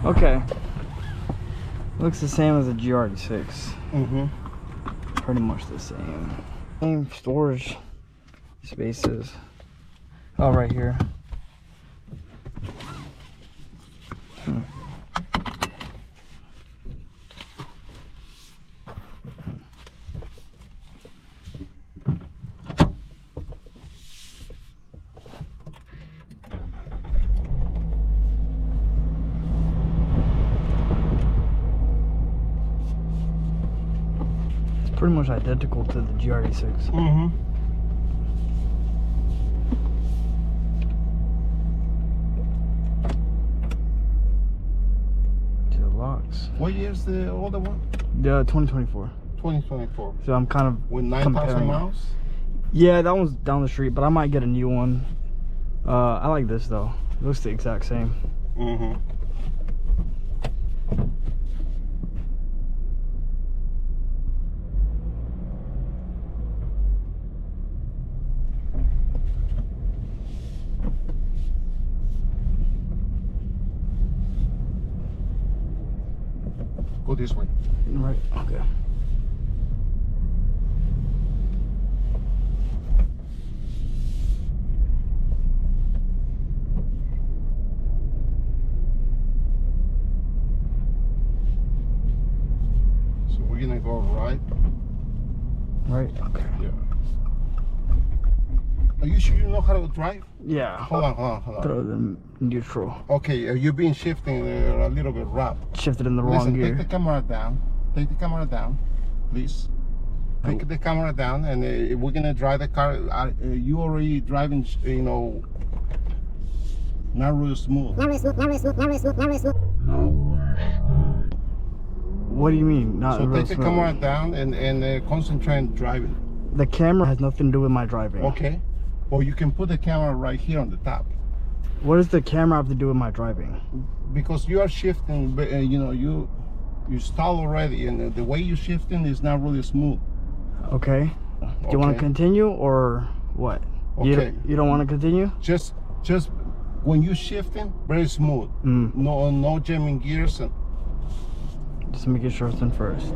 Okay. Looks the same as a GR6. Mm-hmm. Pretty much the same. Same storage spaces. Oh, right here. It's pretty much identical to the GR6. Mm-hmm. Locks. What year's the older one? The 2024. 2024. So I'm kind of with 9,000 miles. Yeah, that one's down the street, but I might get a new one. I like this though. It looks the exact same. Mm-hmm. Go this way. Right. Okay. So we're gonna go right. Right. Okay. Yeah. Are you sure you know how to drive? Yeah. Hold on. Throw the neutral. Okay, you've been shifting a little bit rough. Shifted in the wrong Listen, gear. take the camera down. Take the camera down, please. Take the camera down, and we're gonna drive the car. You already driving, you know, not real smooth. What do you mean? Not So real take the smooth? camera down and concentrate on driving. The camera has nothing to do with my driving. Okay. Well, you can put the camera right here on the top. What does the camera have to do with my driving? Because you are shifting, but you know, you stall already, and the way you're shifting is not really smooth. Okay. Do you want to continue or what? Okay. You don't want to continue? Just when you're shifting, very smooth. No jamming gears. And just making sure it's in first.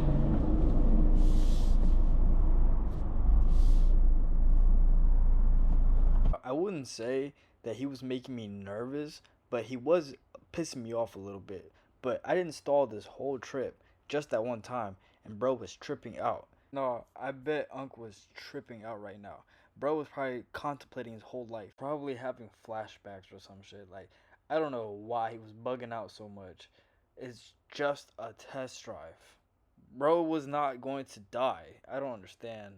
I wouldn't say that he was making me nervous, but he was pissing me off a little bit. But I didn't stall this whole trip, just that one time, and bro was tripping out. No, I bet Unc was tripping out right now. Bro was probably contemplating his whole life, probably having flashbacks or some shit. Like, I don't know why he was bugging out so much. It's just a test drive. Bro was not going to die. I don't understand.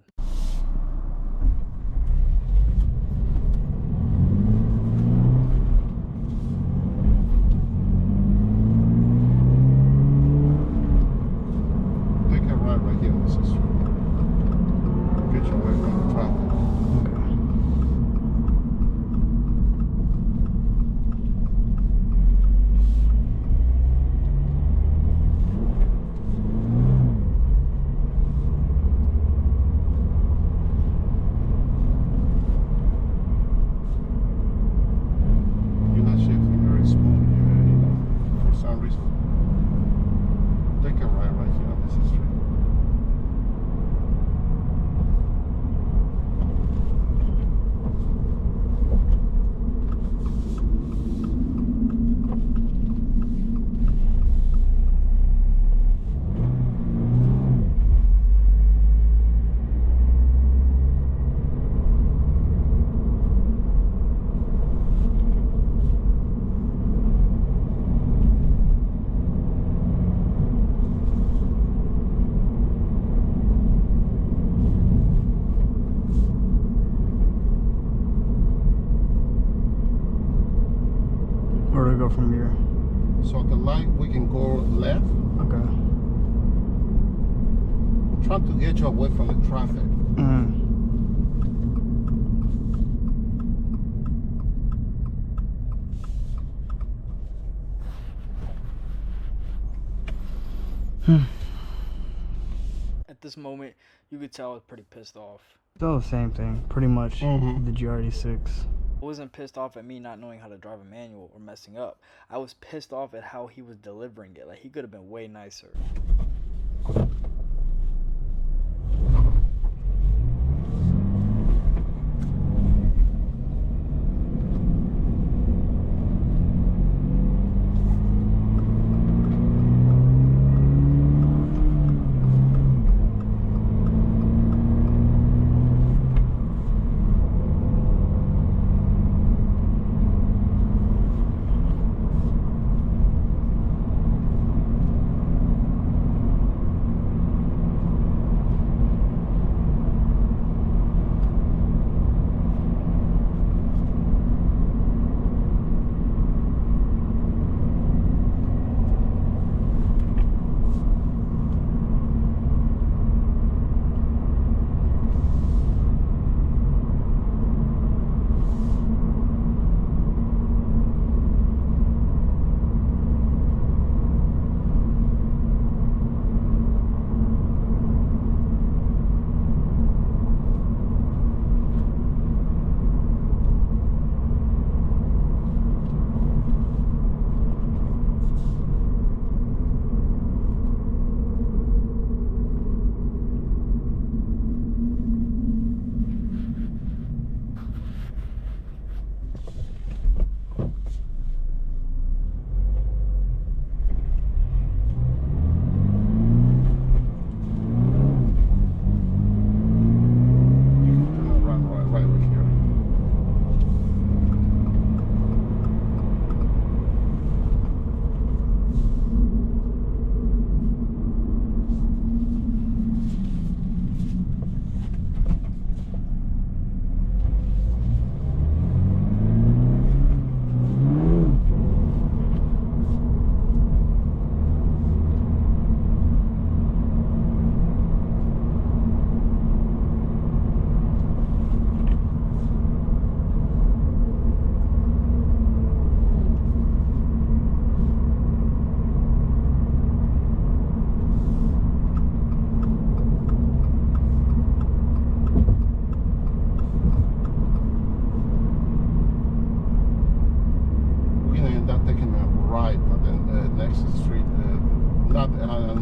Where do we go from here? So the light, we can go left. Okay. I'm trying to get you away from the traffic. At this moment, you could tell I was pretty pissed off. Still the same thing, pretty much. The GR6. I wasn't pissed off at me not knowing how to drive a manual or messing up. I was pissed off at how he was delivering it. Like, he could have been way nicer.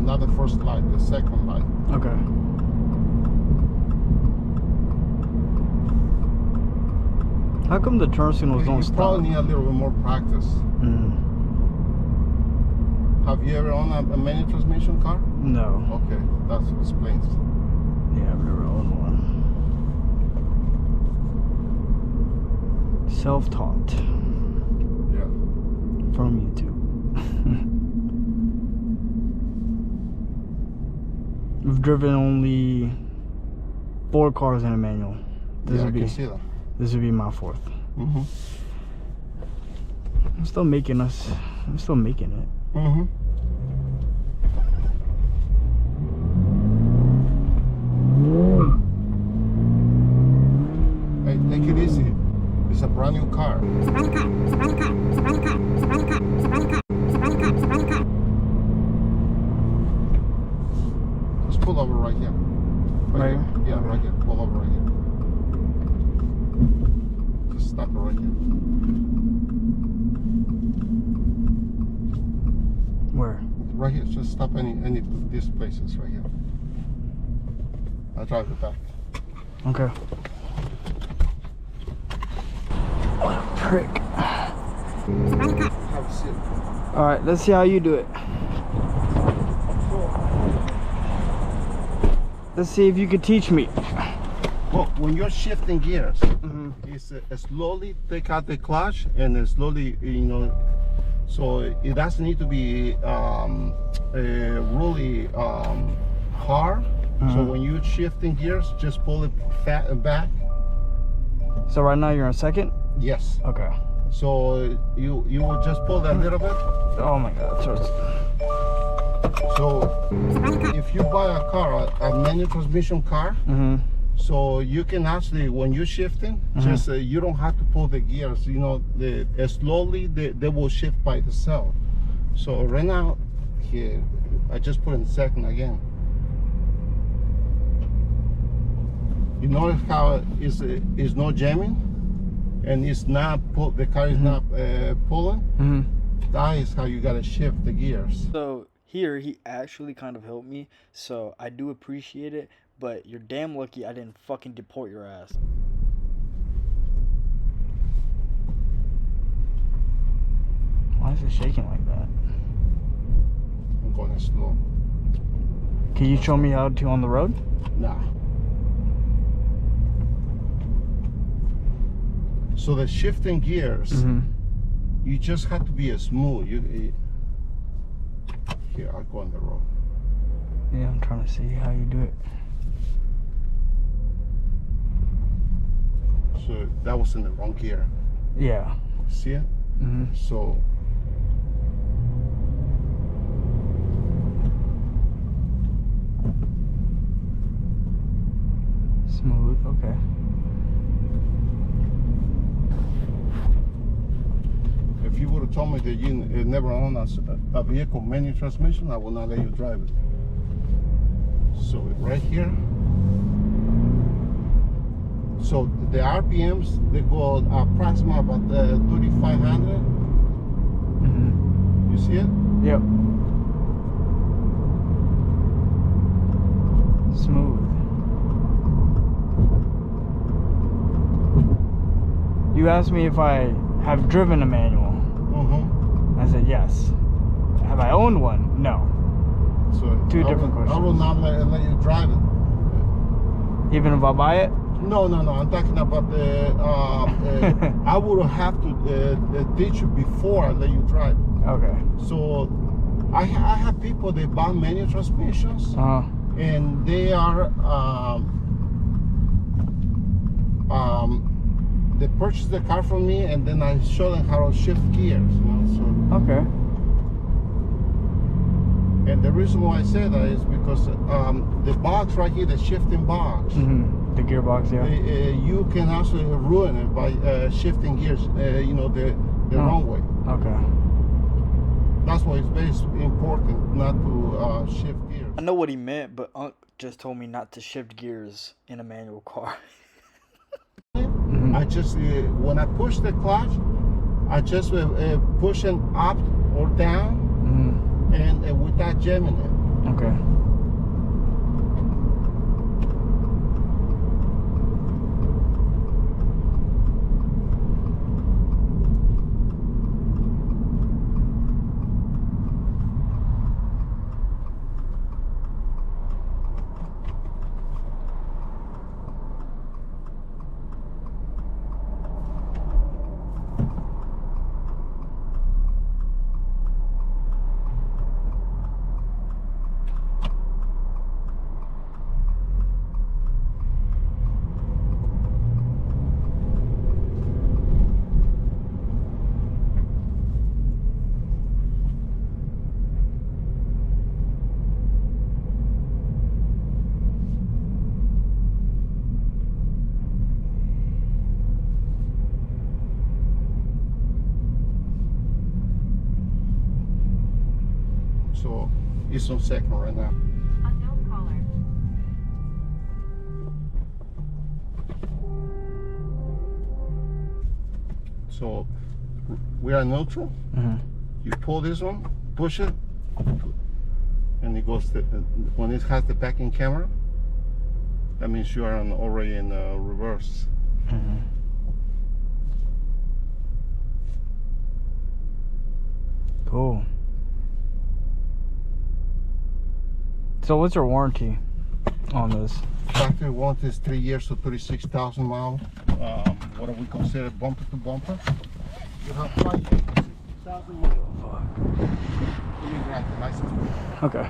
Not the first light, the second light. Okay. How come the turn signals don't You stop? probably need a little bit more practice. Have you ever owned a manual transmission car? No. Okay, that explains. Yeah, I've never owned one. Self-taught Yeah. from YouTube. I've driven only 4 cars in a manual. This I would can see that. This would be my 4th. Mm-hmm. I'm still making it. Mm-hmm. Hey, take it easy. It's a brand new car. Just pull over right here. Right here. Yeah, right here. Pull over right here. Just stop it right here. Where? Right here. Just stop any of these places right here. I'll drive it back. Okay. What a prick. Have a seat. All right, let's see how you do it. Let's see if you can teach me. Well, when you're shifting gears, it's slowly take out the clutch and slowly, so it doesn't need to be really hard. So when you're shifting gears, just pull it back. So right now you're on second? Yes. Okay. So you will just pull that little bit. Oh my God. So if you buy a car, a manual transmission car, so you can actually, when you're shifting, just you don't have to pull the gears. Slowly they will shift by themselves. So right now, here I just put in second again. You notice how is no jamming? and it's not the car is not pulling, that is how you gotta shift the gears. So here he actually kind of helped me, so I do appreciate it, but you're damn lucky I didn't fucking deport your ass. Why is it shaking like that? I'm going slow. Can you show me how to on the road? Nah. So the shifting gears, you just have to be smooth. Here, I'll go on the road. Yeah, I'm trying to see how you do it. So that was in the wrong gear. Yeah. See it? So smooth, okay. if you would have told me that you never owned a vehicle manual transmission, I would not let you drive it. So right here. So the RPMs, they go approximately about 3,500. You see it? Yep. Smooth. You asked me if I have driven a manual. I said yes. Have I owned one? No. So Two different questions. I will not let you drive it. Even if I buy it? No. I'm talking about the. I would have to teach you before I let you drive. Okay. So, I have people that buy manual transmissions, and they are they purchase the car from me, and then I show them how to shift gears. So. Okay. And the reason why I say that is because the box right here, the shifting box. The gearbox, yeah. You can actually ruin it by shifting gears, the wrong way. Okay. That's why it's very important not to shift gears. I know what he meant, but Unc just told me not to shift gears in a manual car. I just, when I push the clutch, I just push it up or down, and without jamming it. Okay. So it's on second right now. Unknown caller. So we are neutral. You pull this one, push it, and it goes. When it has the backing camera, that means you are already in reverse. Cool. So what's your warranty on this? Factory warranty is 3 years to 36,000 miles. What do we consider bumper to bumper? You have 5 years to 60,000 miles. Let me grab the license plate. Okay.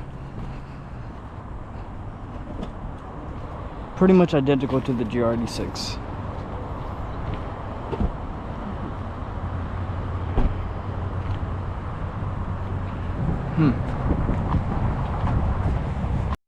Pretty much identical to the GRD6.